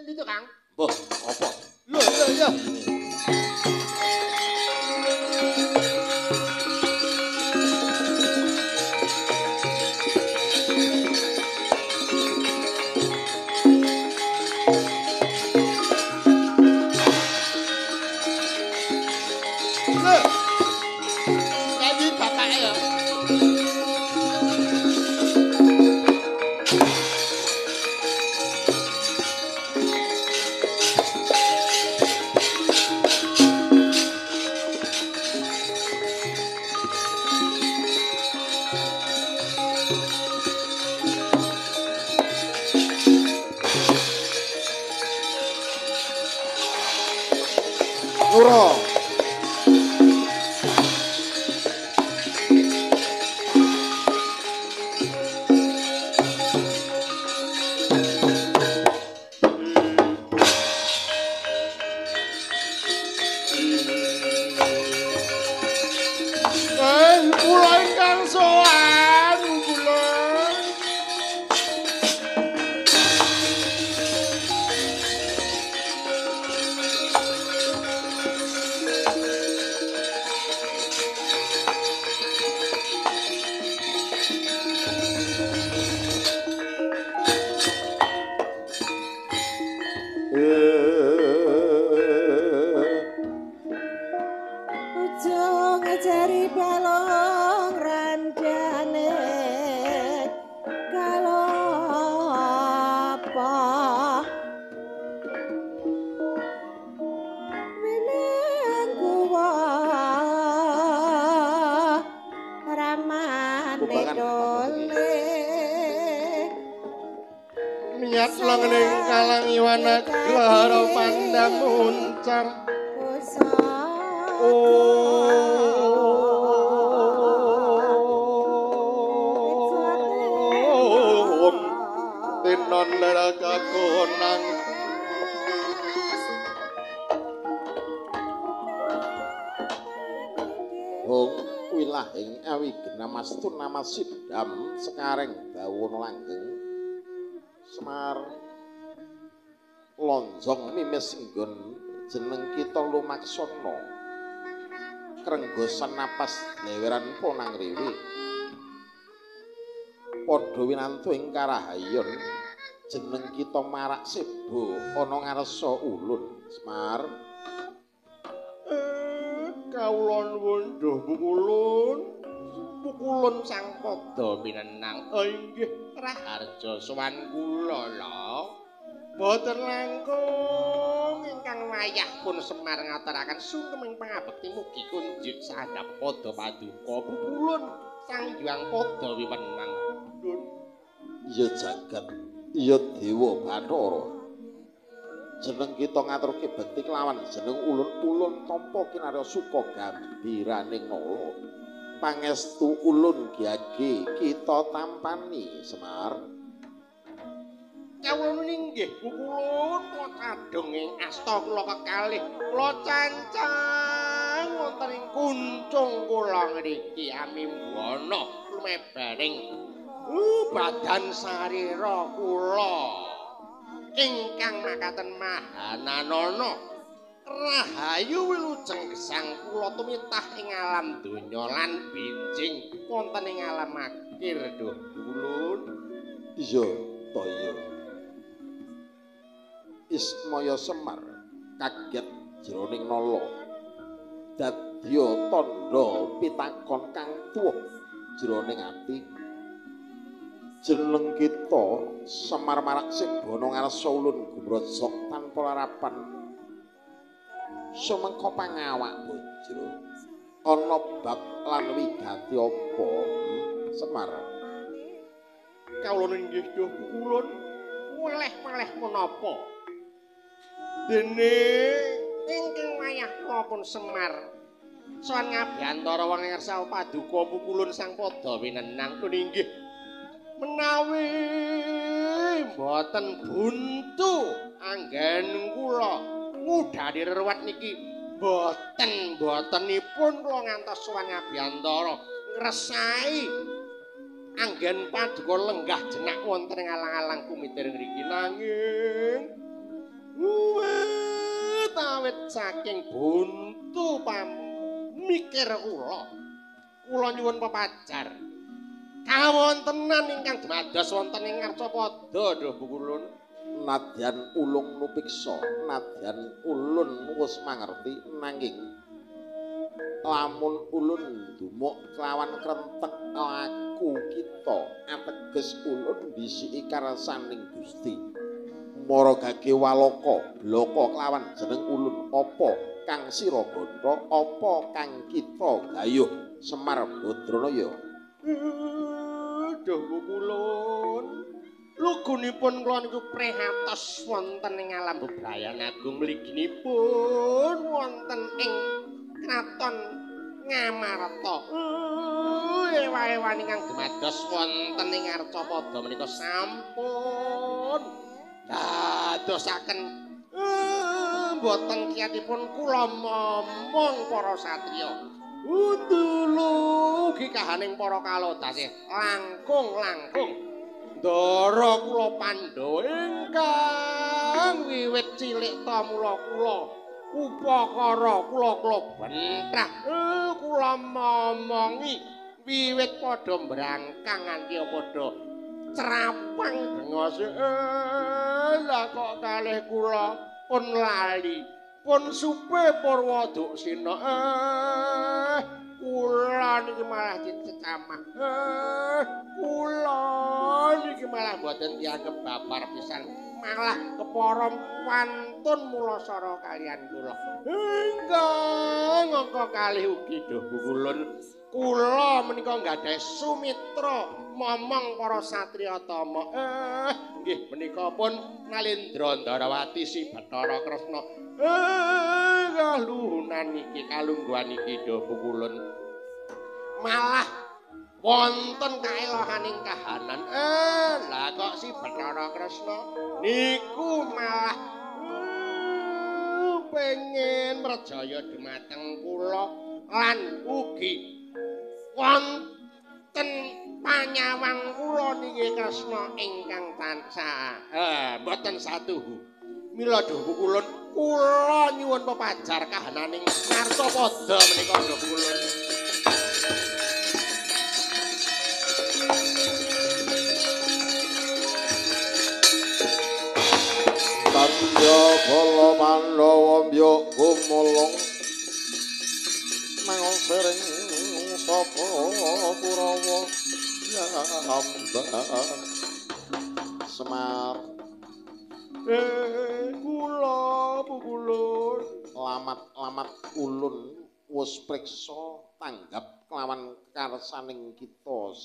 Itu Kang. Mbah, apa? Lho, iya. Loro. Kula ingkang sowan kula. Ujung ngajari balong randane galopo menengguwa ramane dole Niat lengening kalang iwana glahara pandang muncar. Om tinon lara kakonang Hong wilahing awigena mastu nama sidam sekareng dawono langgeng Semar lonjong mimis nggon jeneng kita lumaksana krenggosan napas leweran ponang riwi padha winantu ing karahayon jeneng kita marak sebo ana ngarsa ulun Semar kawula nuwun pukulun sang pada minenang. Oh inggih Raharja sowan kula lho. Boten langkung ingkang wayah pun Semar ngaturaken sungkeming pangabekti mugi kunjuk sadhap pada paduka pukulun sang Hyang Pada wiwenang. Ya jagat ya dewa Bathara jeneng kita ngaturke bekti kelawan jeneng ulun-ulun tampa kinarya suka gambiraning nala pangestu ulun giage kita tampani Semar kawula ninggih pukulun kula kadung ing asta kula kekalih kula cancang wonten ing kuncung kula ngriki amimbono lumebaring badan sarira kula ingkang makaten mahananana rahayu wilujeng gesang kula tumitah ing alam donya lan benjing wonten ing alam akhir duh ulun. iya toya Ismaya Semar kaget jroning nala dadya tandha pitakon kang tuwuh jroning ati jeneng kita Semar Marak Sibana ngarsa ulun gumrojok tanpa larapan sumengko pangawak bojro ana bab lan wigati apa Semar Kawula inggih duh pukulun weleh-weleh menapa dene ingkang wayah maupun Semar sowan ngabiyantara wong ngersa paduka pukulun sang pada winenang inggih menawi mboten buntu anggen kula ngudhani rerwat niki botenipun kula ngantos sowan ngabiyantara ngresai anggen paduka lenggah jenak wonten ing alang-alang kumitir ngriki nanging saking buntu mikir kula nyuwun pepajar kawontenan ingkang dumados wonten ing Arcapada dhuh Bu Kulun. Nadyan ulung nupiksa, nadyan ulun wis mangerti nanging lamun ulun dumuk kelawan krentek laku kita ateges ulun disiki karsaning Gusti mara gage walaka blaka kelawan jeneng ulun apa kang sira bantha apa kang kita gayuh Semar Badranaya. Duh Bu Kulun, lugunipun kula niku prihatos wonten ing alam bebrayan agung mliginipun wonten ing kraton Ngamarta. Ewa-ewan ingkang dumados wonten ing Arcapada menika sampun dadosaken boten kiyatipun kula momong para satriya. Undulu kahaning para kalodasih langkung ndara kula Pandhawa ingkang wiwit cilik ta mula kula upakara kula bentrah kula momongi wiwit padha mbrangkang nganti padha crapang dengos lah kok kalih kula pun lali pun supe Purwa Duksina kula niki malah dicecamah kula niki malah boten dianggep babar pisan malah kepara wantun mulasara kalian kula ingkang angka kalih ugi dhuh Bu Kulun kula menika nggadahi sumitra momong para satriya tama nggih menika pun Nalendra Ndarawati si Bathara Kresna kaluhunan niki kalungguhan iki dhuh Bu Kulun malah wonten kaelohaning kahanan lah kok si Bathara Kresna niku malah pengen merjaya dumateng kula lan ugi wonten panyawang kula niki Kresna ingkang tansah mboten satuhu mila dhuh Bu Kulun kula nyuwun pepajar kahananing Arcapada menika dhuh Bu Kulun. Satya bala Pandhawa mbya gumulung mangon sering sapa Kurawa hamba Semar kula Bu Kulun lamat ulun wis priksa tanggap kelawan karsaning kita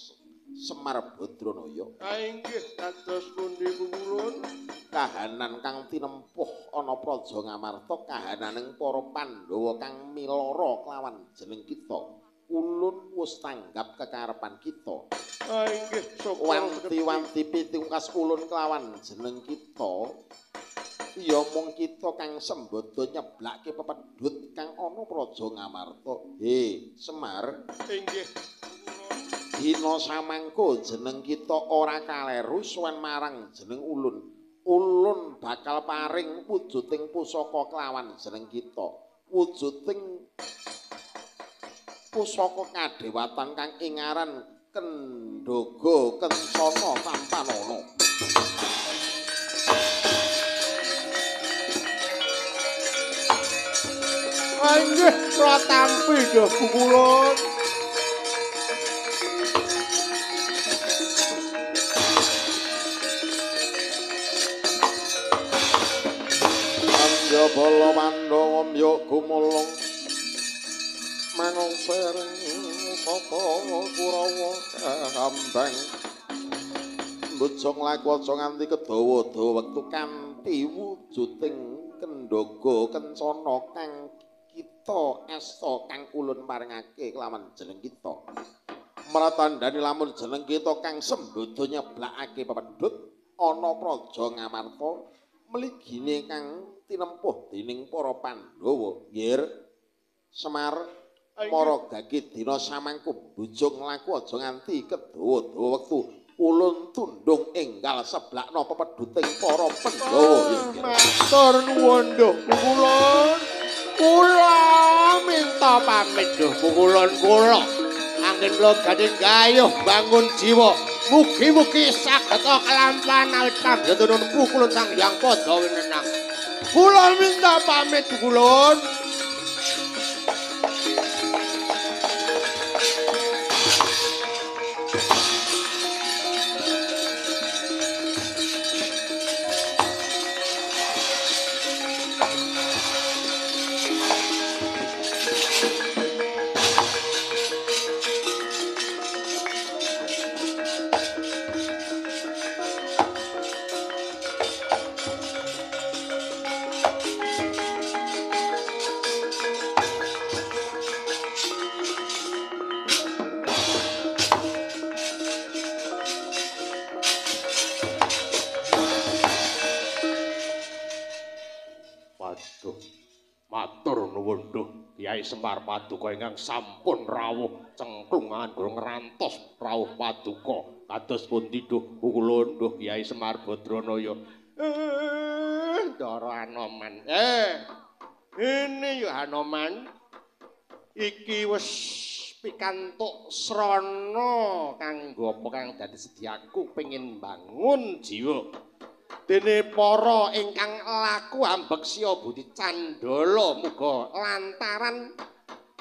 Semar Badranaya. Inggih dados pundi Bu Kulun? Kahanan kang tinempuh ana Praja Ngamarta kahananing para Pandhawa kang milara kelawan jeneng kita. Ulun wis tanggap kekarepan kita. Inggih wanti-wanti pitungkas ulun kelawan jeneng kita. Ya mung kita kang sembodo nyeblake pepedhut kang ana Praja Ngamarta. Semar. Inggih. Dina samangko jeneng kita ora kaleru suwen marang jeneng ulun. Ulun bakal paring wujuding pusaka kelawan jeneng kita. Wujuding pusaka kadewatan kang ingaran Kendhaga Kencana Tampanana. Inggih pratampi dhuh Bu Kulun. Bala Pandhawa mbya gumulung manung sering sapa Kurawa kambang mbujung laku aja nganti kedawa-dawa wektu kanthi wujuding Kendhaga Kencana kang kita asta kang ulun paringake kelawan jeneng kita mratandani lamun jeneng kita kang sembodo nyeblakake pepedhut ana Praja Ngamarta mligine kang tinempuh dening para Pandhawa. Nggih, Semar mara gage dina samangku bujung laku aja nganti kedawa-dawa wektu ulun tundung enggal seblakna pepedhuting para Pandhawa. Matur nuwun dhuh Bu Kulun. Kula minta pamit duh pukulun kula. Anggen kula gading gayuh bangun jiwa. Mugi-mugi saged kelampahan awit panggetunun pukulun Sang Hyang Padha winenang. Kula minta pamit pukulun. Kyai Semar Paduka ingkang sampun rawuh cengklungan kula ngrantos rawuh Paduka kados pundi duh pukulun duh Kyai Semar Badranaya. Ndara Anoman. Ini ya Anoman. Iki wis pikantuk srana kanggo apa kang dadi sediaku pengin bangun jiwa. Dene para ingkang laku ambeksia budi candala muga lantaran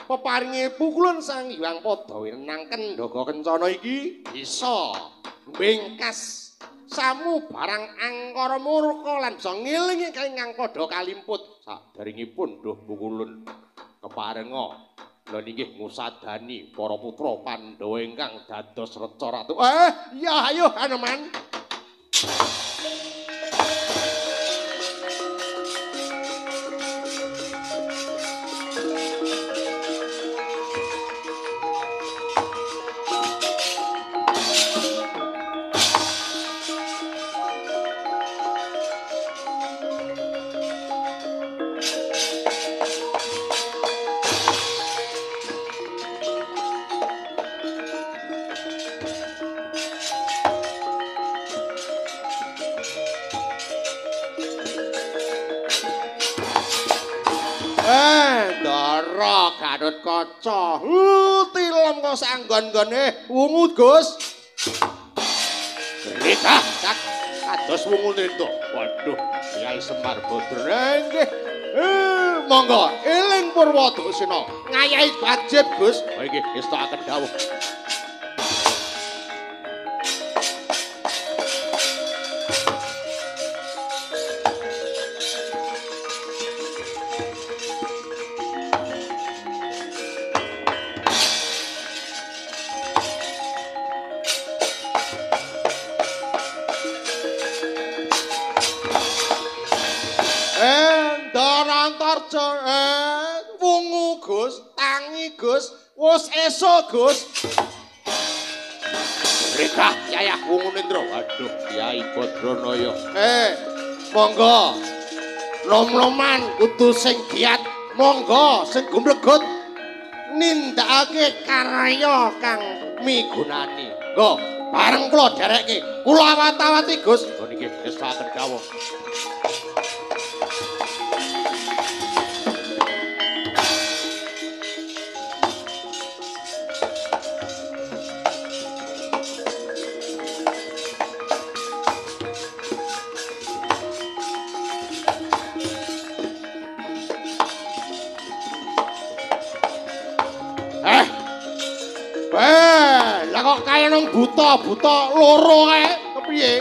peparinge pukulun Sang Hyang Padha winenang Kendhaga Kencana iki bisa mbengkas samu barang angkara murka lan bisa ngilingi ingkang padha kalimput sadaringipun duh pukulun keparenga lha nggih ngusadani para putra Pandhawa ingkang dados reca ratu. Ya ayo Anoman. Garut kaca. Tilem kok sanggon-gone wungu, Gus. Rita, cak kados wungu itu. Waduh, Kyai Semar Badra nggih. Monggo eling Purwadasena. Ngayahi wajib, Gus. Oh nggih, ngestakaken dawuh. Wungu Gus, tangi Gus, wis esuk Gus. Rika, Yayah Wungu Nindra. Waduh, Kyai Badranaya. Monggo. Nom-noman kudu sing giat, monggo sing gumregut nindakake karya kang migunani. Nggo, bareng kula derekke. Kula awat-awati Gus. Oh nggih, nggih dawuh. Lah kok kaya nang buta loro kae kepiye?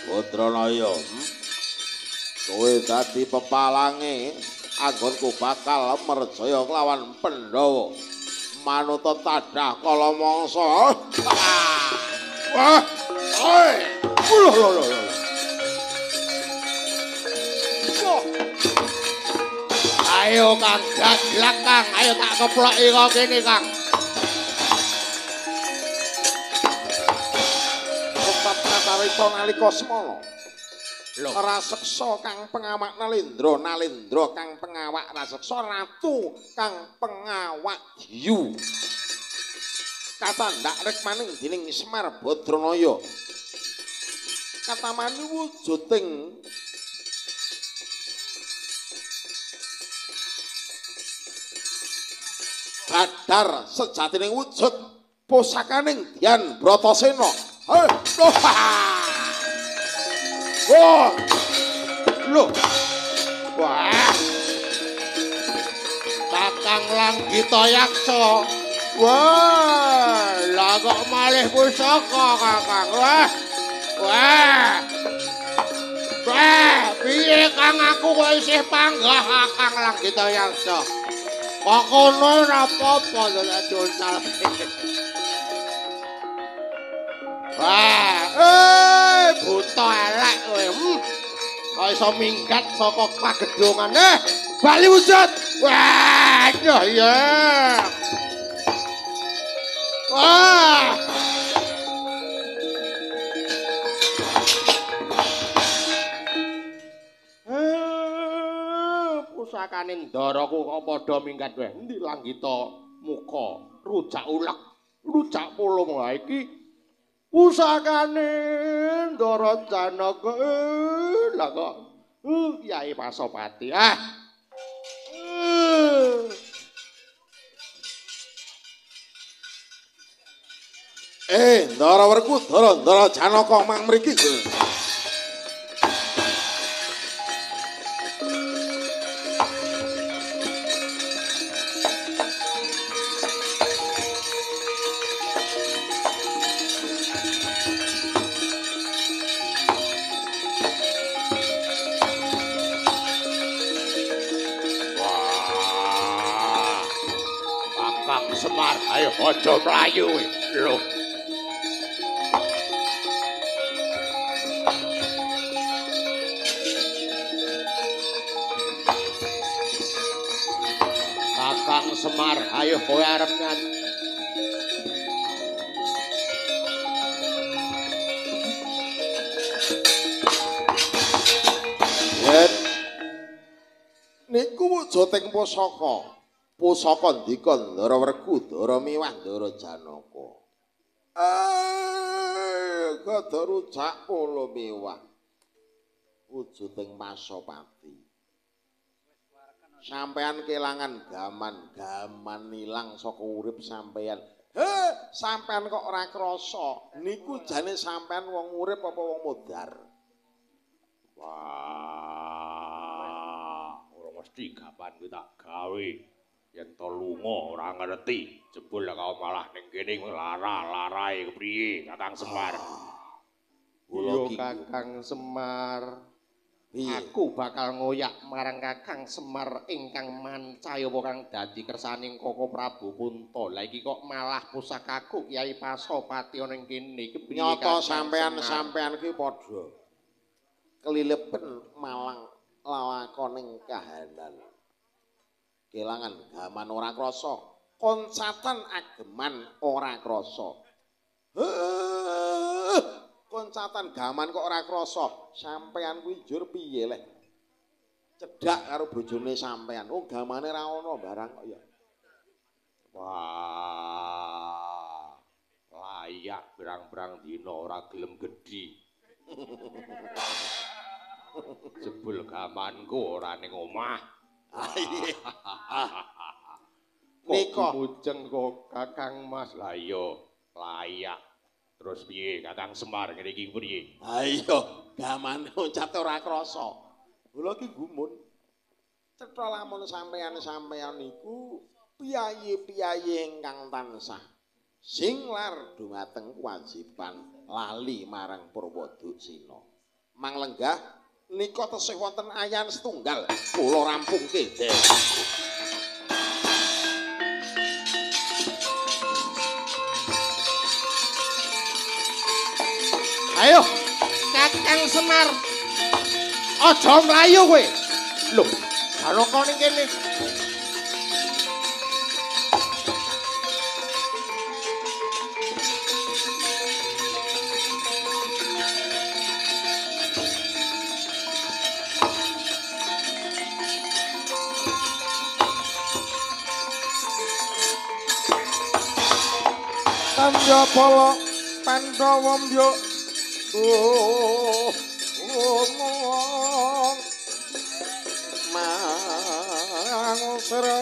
Badranaya, kowe dadi pepalange anggonku bakal merjaya kelawan Pandhawa manut tadah kala mangsa. Wah, oi. Lho. Ayo Kang, gaglak Kang, ayo tak keploki kok kene Kang. Tetap katarita nalika semana. Lho, Raseksa kang pengawak Nalendra kang pengawak raseksa ratu kang pengawak Diyu. Katandak rek maning dening Semar Badranaya. Katamani wujuding badar sejatining wujud pusakaning Dyan Bratasena. Wah! lho. Wah. Kakang Langgita Yaksa. Wah, lah kok malih pusaka Kakang. Wah. Wah. Wah, piye Kang aku kok isih panggah Kakang Langgita Yaksa. Kok kono ora apa-apa lho nek donal. Wah, buta elek kowe. Kok iso minggat saka pagedhongan. Bali wujud. Wah, ya. Wah. Pusakane ndaraku kok padha minggat wae. Endi Langgita muka, rujak ulek, rujak pulung ha iki. Pusakane Ndara Janaka lah kok Kyai Pasopati Ndara Werku Ndara Janaka mang mriki. Semar, ayo aja mlayu lho. Kakang Semar, ayo kowe arep nyanyi. Yen niku wujuding pusaka. Pusaka ndika Ndara Werku Ndara miwah Ndara Janaka. Gada rujak polo miwah. Wujuding Pasopati. Sampeyan kelangan gaman ilang saka urip sampeyan. Sampeyan kok ora krasa. Niku jane sampeyan wong urip apa wong modar? Wah, ora mesti gaman kuwi tak gawe. Yen to lunga ora ngerti, jebul kau malah ning kene lara-larae kepriye Kakang Semar. Iya Kakang Semar. Aku bakal ngoyak marang Kakang Semar ingkang mancaya apa kang dadi kersaning Koko Prabu Kunto. Lah iki kok malah pusakaku Kyai Pasopati ana ning kene kepriye Nyata sampean ki padha kelilipen malang lalakoning kahanan. Kelangan gaman ora krasa, koncatan ageman ora krasa. Koncatan gaman kok ora krasa. Sampeyan kuwi njur piye lek cedhak karo bojone sampeyan. Oh, gamane ra ono barang kok ya. Wah. Layak berang-berang dina ora gelem gedhi. Jebul gamanku ora ning omah. Nika mujeng kok Kakang Mas. Lah iya, layak. Terus piye Kakang Semar ngene iki piye? Ha iya, gamane oncat ora krasa. Kula ki gumun. Cetha lamun sampeyan niku piyayi-piyayi ingkang tansah singlar dhumateng kewajiban lali marang Purwodursina. Manglenggah nika tesih wonten ayan setunggal kula rampungke. Ayo, Kakang Semar. Aja mlayu kowe. Lho, Janaka ning kene. Tandha pala Pandhawa mbyo mangusra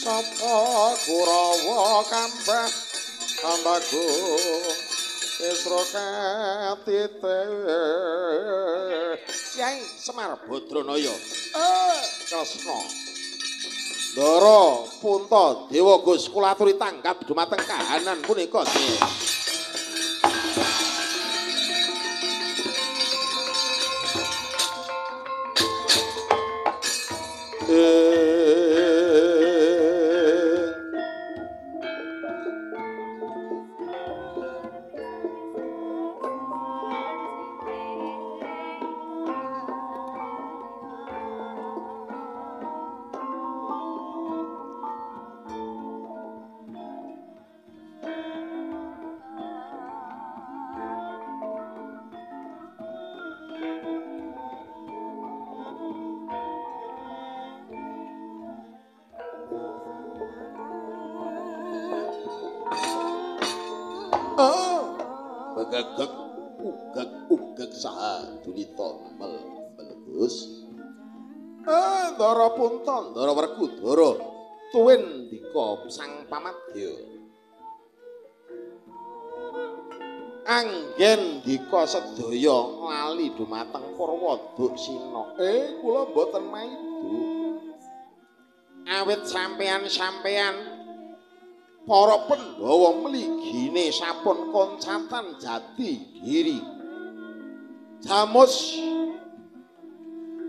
sapa Kurawa kambah ambaku Isra katite Kyai Semar Badranaya Kresna Ndara Punta Dewa Gus kula aturi tanggap dumateng kahanan punika nggih. Begegek ugek saha dunita melegus Ndara Punta Ndara Werkudara tuwin ndika sang pamadya anggen ndika sedaya lali dumateng Purwaduk Sina kula boten maido awit sampeyan para Pandhawa mligine sampun koncatan jati giri Jamus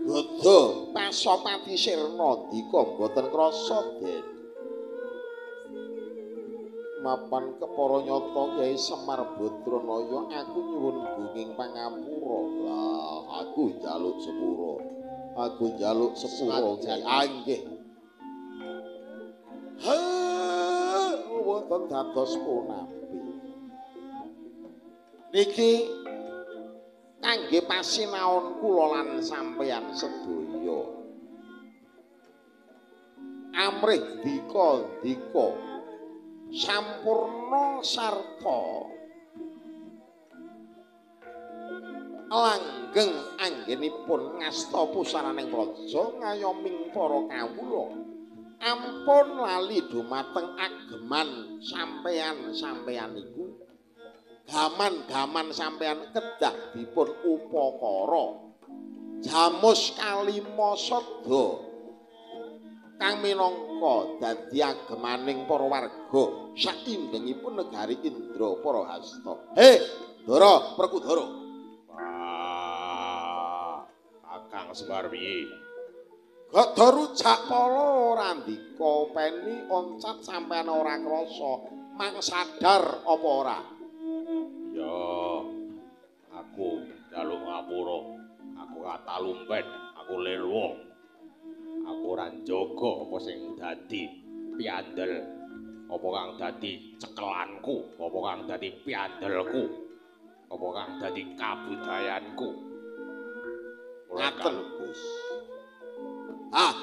Gada Pasopati Sirna dika boten krasa den mapan kepara nyata Kyai Semar Badranaya aku nyuwun bunging pangapura lah aku njaluk sepura nggih wonten dados punapi niki kangge pasinaon kula lan sampeyan sedaya amrih dika sampurna sarta langgeng anggenipun ngasta pusaraning praja ngayoming para kawula ampun lali dumateng ageman sampeyan niku gaman sampeyan kedah dipun upakara Jamus kalima sada kang minangka dadi agemaning para warga saindengipun negari Indra Parahasta Ndara Werkudara Kakang Semar piye Gada rujak pala randika peni oncat sampeyan ora krasa mang sadar apa ora ya aku njaluk ngapura aku katalumpen aku lirwa aku ora njaga apa sing dadi piandel apa kang dadi cekelanku apa kang dadi piandelku apa kang dadi kabudayanku ngaten Gus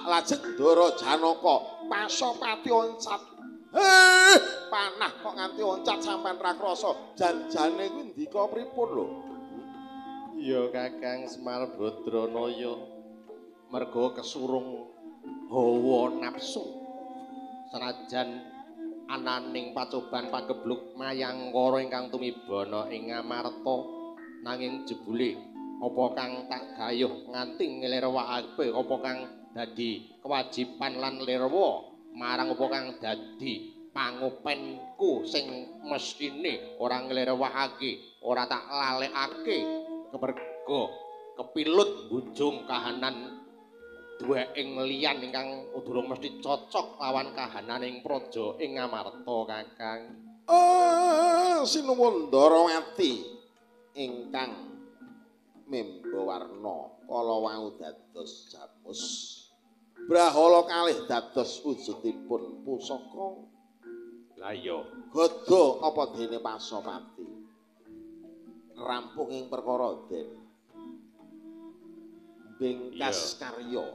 lajeng Ndara Janaka Pasopati oncat panah kok nganti oncat sampean ra krasa janjane kuwi ndika pripun lho iya Kakang Semar Badranaya merga kesurung hawa nafsu senajan ananing pacoban pagebluk mayangkara ingkang tumibana ing Ngamarta nanging jebule apa kang tak gayuh nganti nglirwakake apa kang dadi kewajiban lan lirwa marang apa kang dadi pangupenku sing mestine ora nglirwakake ora tak lalekake kemerga kepilut bujung kahanan duweking liyan ingkang durung mesti cocok lawan kahananing praja ing Ngamarta Kakang sinuwun Ndarawati ingkang memba warna kala wau dados Jamus Brahala kalih dados wujudipun pusaka. Lah iya. Gada apa dene Pasopati. Rampunging perkara Den. Bingkas karya.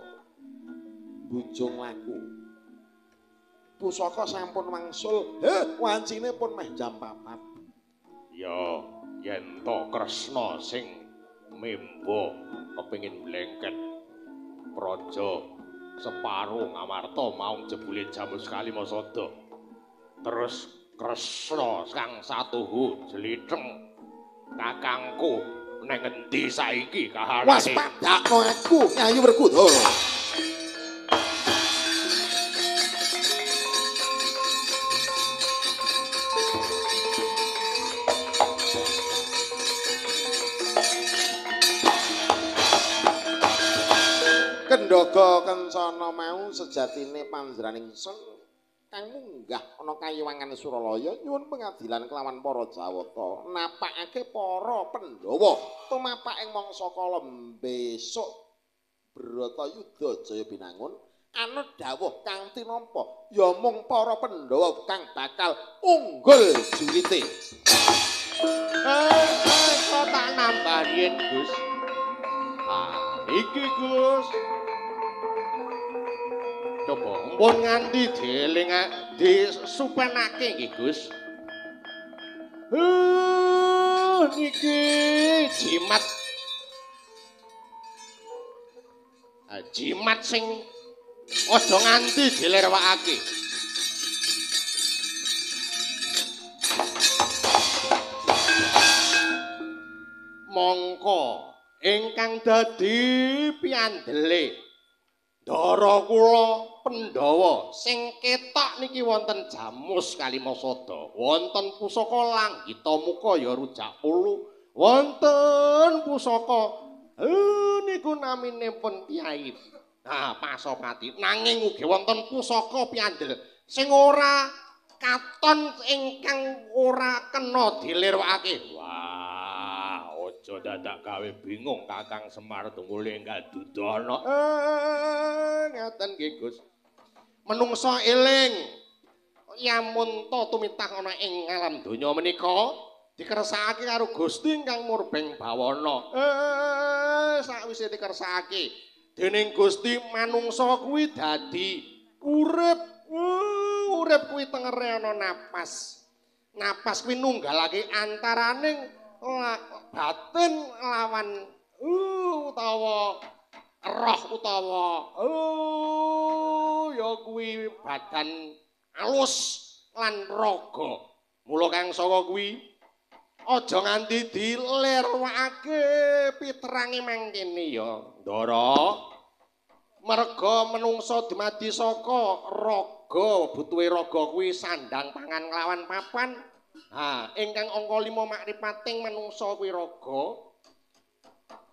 Bujung laku. Pusaka sampun wangsul. Wancine pun meh jam 4. Ya, yen to Kresna sing membo kepengin blengket praja separuh ngamarta mau jebule jamus Kalimasada. Terus Kresna kang satuhu jlitheng kakangku nang endi saiki kahanane? Waspadakno aku Nyayu Werkudara. Kendhaga kencana mau sejatine panjenenganing sun kang munggah ana kayiwangan Suralaya nyuwun pengadilan kelawan para Jawata napakake para Pandhawa tumapak ing mangsa kala besok Bratayuda Jaya binangun anut dawuh kang tinampa ya mung para Pandhawa kang bakal unggul julite. Kok tak nambah yen Gus. Iki Gus. Coba mpun nganti dieling disupenake nggih Gus. Niki jimat. Jimat sing aja nganti dilerwakake. Mongko ingkang dadi piandele Ndara kula Pandhawa sing ketok niki wonten jamus Kalimasada, wonten pusaka Langgita Muka ya rujak pulu, wonten pusaka niku naminipun Kyai Pasopati, nanging ugi wonten pusaka piandel sing ora katon ingkang ora kena dilirwakake. Wah, aja dadak gawe bingung Kakang Semar Tunggule Gadudana. Ngaten nggih Gus. Menungsa eling yamun to tumitah ana ing alam donya menika dikersakake karo Gusti ingkang murbeng bawana. Sakwise dikersakake dening Gusti manungsa kuwi dadi urip kuwi tengere ana napas. Napas kuwi nunggalake antaraning batin lawan utawa roh utawa ya kuwi badan alus lan raga. Mula kang saka kuwi aja nganti dilirwakake pitrange mangkene ya Ndara. Merga menungsa dumadi saka raga, butuhe raga kuwi sandang pangan lawan papan. Ingkang angka 5 makripating manungsa kuwi raga.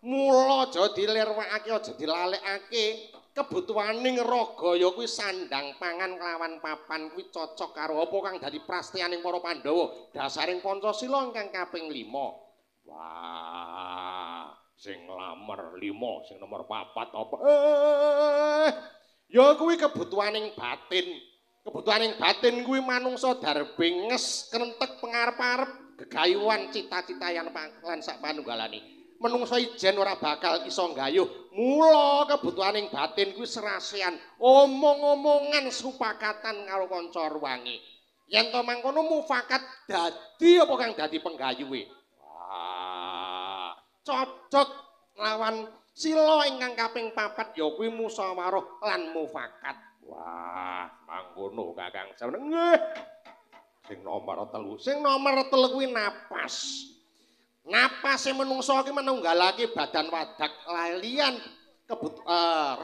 Mula aja dilirwakake, aja dilalekake. Kebutuhaning raga ya kuwi sandang pangan kelawan papan kuwi cocok karo apa kang dadi prastiyaning para Pandhawa. Dasaring Pancasila ingkang kaping 5. Wah, sing lamer 5, sing nomor 4 apa? Ya kuwi kebutuhaning batin. Kebutuhaning batin kuwi manungsa darbinges krentek pangarep-arep gegayuhan cita-cita lan sak panunggalane. Menungsa ijen ora bakal iso nggayuh. Mula kebutuhaning batin kuwi serasean, omong-omongan supakatan karo kanca ruwange. Yen to mangkono mufakat dadi apa kang dadi penggayuhe. Wah, cocok lawan sila ingkang kaping 4 ya kuwi musyawarah lan mufakat. Wah, mangkono Kakang Semar. Nggih. Sing nomor 3. Sing nomor 3 kuwi napas. Napase menungsa iki menunggalake badan wadak lalian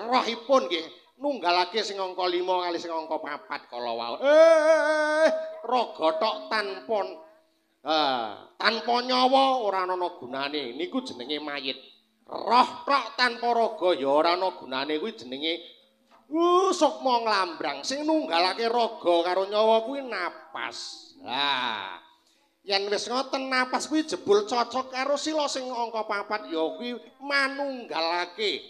rohipun nggih nunggalake sing angka 5 kali sing angka 4 kala wau. Raga tok tanpa nyawa ora ana gunane. Niku jenenge mayit. Roh tok tanpa raga ya ora ana gunane kuwi jenenge sukma nglambrang. Sing nunggalake raga karo nyawa kuwi napas. Lah yen wis ngoten napas kuwi jebul cocok karo sila sing angka 4 ya kuwi manunggalake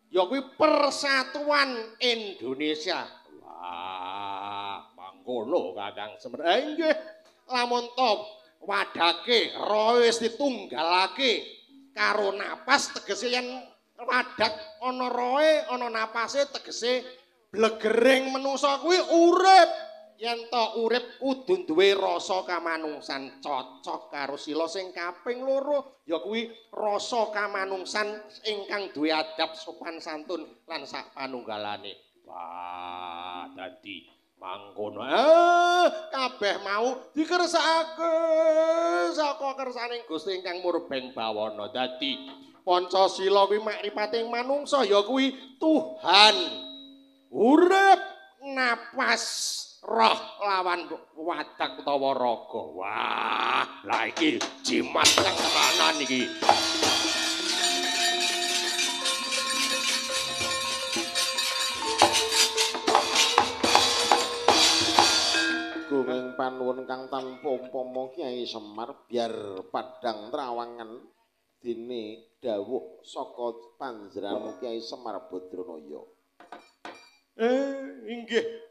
ya kuwi Persatuan Indonesia. Wah, mangkono Kakang Semar. Nggih, lamun to wadake roh wis ditunggalake karo napas tegese yen wadak ana roe ana napase tegese blegering menungsa kuwi urip. Yen to urip kudu duwe rasa kamanungsan cocok karo sila sing kaping loro ya kuwi rasa kamanungsan ingkang duwe adab sopan santun lan sak panunggalane. Wah, dadi mangkono. Kabeh mau dikersakake saka kersaning Gusti ingkang murbeng bawana. Dadi Pancasila kuwi makripating manungsa ya kuwi Tuhan. Urip napas roh lawan wadak utawa raga. Wah, lah iki jimat kang tenanan iki. Gunging panuwun kang tanpa umpama Kyai Semar biar padang trawangan dene dawuh saka panjenengan Kyai Semar Badranaya. Inggih.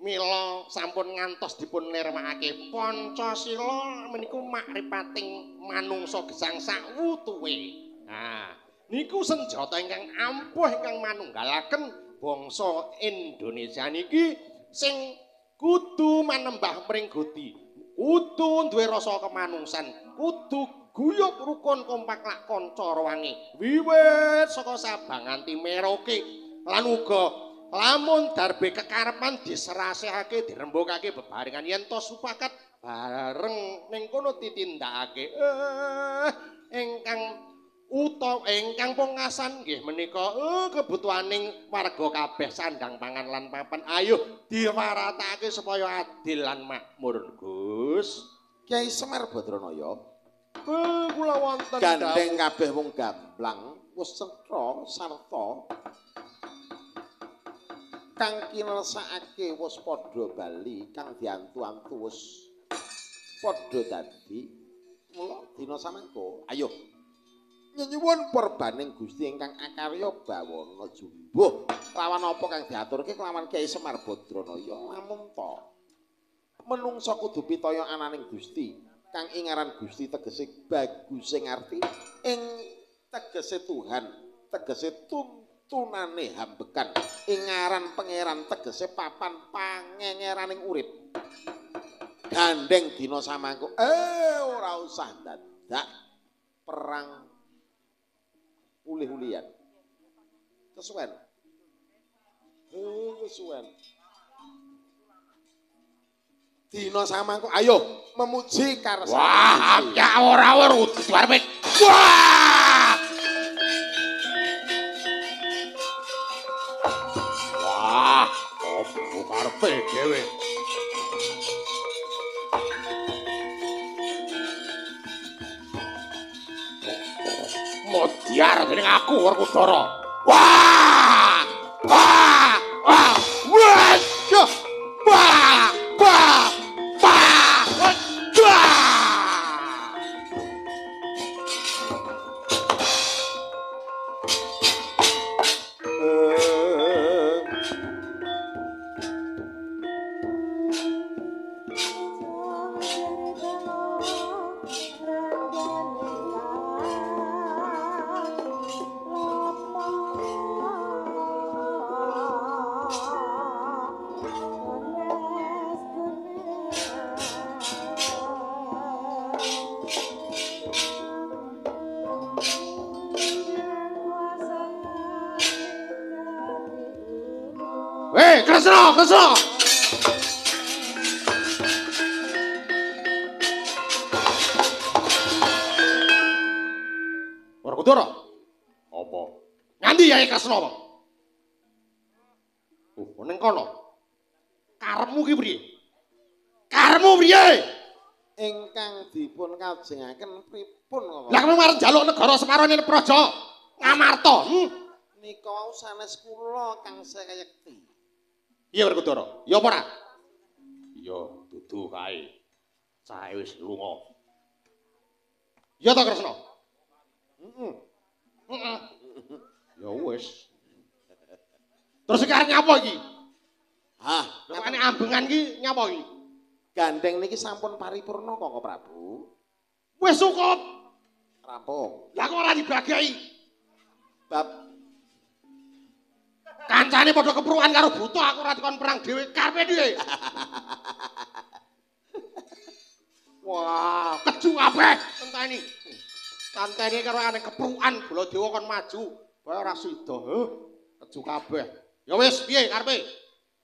Mila sampun ngantos dipun nirmakake Pancasila meniku makripating manungsa gesang sawutuwe. Nah, niku senjata ingkang ampuh ingkang manunggalaken bangsa Indonesia niki sing kudu manembah mring Gusti. Kudu duwe rasa kemanungsan, kudu guyub rukun kompak lak kanca rawange. Wiwit saka Sabang nganti Merauke lan uga lamun darbe kekarepan diserasihake dirembukake bebarengan yen to supakat bareng ning kono ditindakake ingkang pungkasan nggih menika kebutuhaning warga kabeh sandang pangan lan papan ayo diwaratake supaya adil lan makmur Gus. Kyai Semar Badranaya kula wonten gandeng kabeh wong gamblang wis cetha sarta kang kinersakake wis padha bali kang diantu-antu wis padha dadi mula dina samangka ayo nyuwun perbaning Gusti ingkang akarya bawana jumbuh lawan apa kang diaturke kelawan Kyai Semar Badranaya lamun to menungsa kudu pitaya ananing Gusti kang ingaran Gusti tegese bagus sing arti ing tegese Tuhan tegese tunane hambekan ingaran pangeran tegese papan pangengeraning urip gandeng dina samangka ora usah dadak perang ulih-ulihan kesuwen kesuwen dina samangka ayo memuji karsane wah ya ora weruh arepe wah opo karepe dhewe modiar dening aku Werkudara wah wah wah wah wah wah Kresna Werkudara apa nganti Yai Kresna apa ning kono karepmu ki priye karepmu priye ingkang dipun kajengaken pripun kok lah kemeng marang njaluk negara separone praja ngamarta nika wau sanes kula kang sayekti. Iya Werkudara, ya apa ora? Iya, dudu kae. Cahe wis lunga. Ya ta Kresna? Heeh. Ya wis. Terus iki arep nyapa iki? Hah, Nek ambengan iki nyapa iki? gandeng niki sampun paripurna kok Prabu. Wis cukup. Rampung. Lah kok ora dibagi? Bab Kancane padha kepruan karo buta aku ora dikon perang dhewe. Karepe piye? Wah, keju kabeh enteni. Tantene karo aneh kepruan Baladewa kon maju. Bae ora sida. Keju kabeh. Ya wis piye karepe?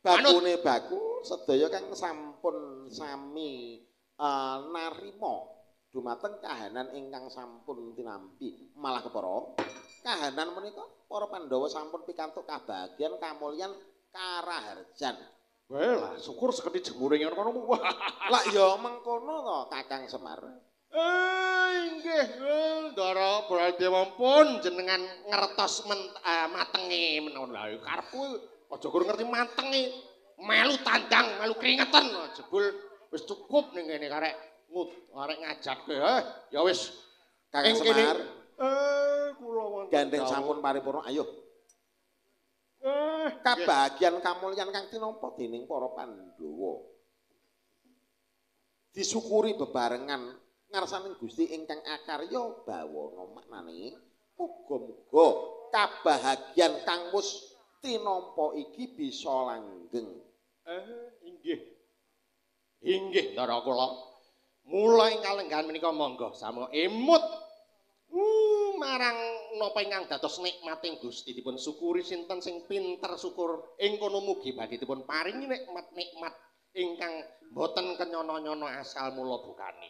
bakune baku sedaya kang sampun sami narima dumateng kahanan ingkang sampun tinampi malah kepara kahanan menika para Pandhawa sampun pikantuk kabagyan kamulyan karaharjan. Wae lah syukur seketi jemure ngono. Lah ya mengkono to Kakang Semar. Inggih, Ndara Baladewa pun jenengan ngertos matenge menawa lha karepku aja kur ngerti matenge melu tandang, melu keringetan jebul wis cukup ning kene karek arek ngajakke. Ya wis Kakang Semar. Kula wonten Gandeng sampun paripurna. Ayo. Kabagyan kamulyan kang tinampa dening para Pandhawa. Disyukuri bebarengan ngarsaning Gusti ingkang akarya bawana maknane muga-muga kabahagyan kang wis tinampa iki bisa langgeng. Inggih. Inggih, Ndara kula. Mula ing kalenggahan menika monggo sama emut marang napa ingkang dados nikmating Gusti dipun syukuri sinten sing pinter syukur ing kono mugi badhe dipun paringi nikmat-nikmat ingkang boten kenyono-nyono asal mula bukani.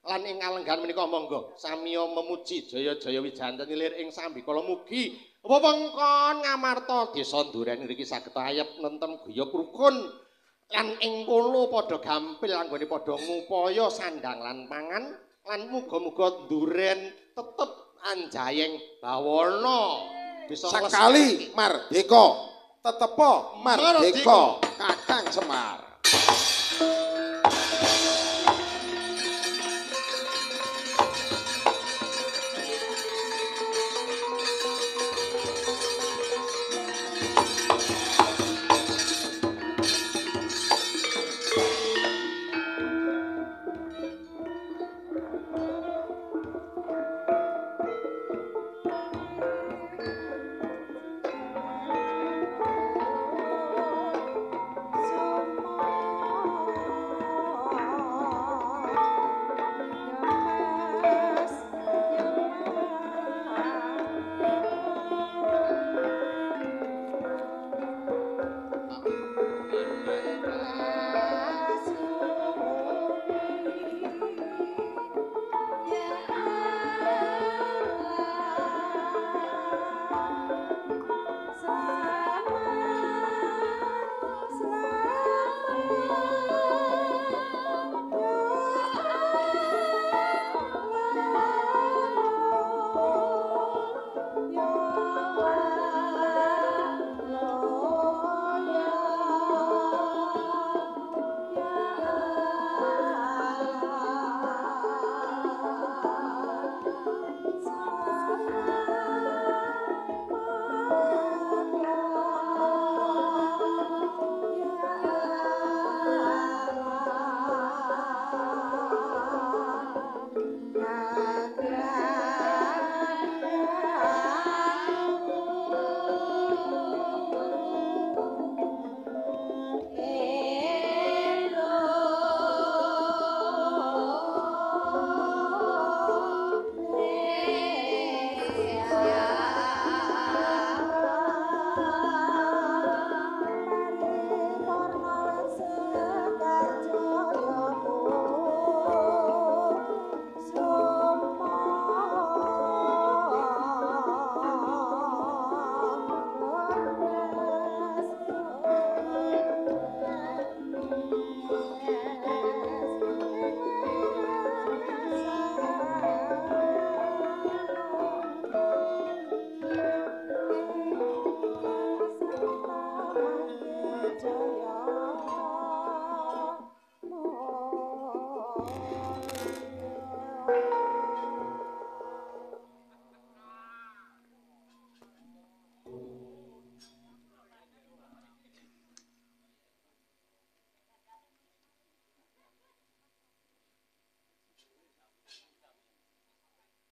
Lan ing kalenggahan menika monggo samiya memuji jaya-jaya wijanten ilir ing sambikala mugi wewengkon ngamarta desa Duren ngriki saged ayep nentem guyub rukun lan ing kono padha gampil anggone padha ngupaya sandang lan pangan lan muga-muga Duren tetep anjayeng bawana bisa sakali mardika tetepa mardika Kakang Semar.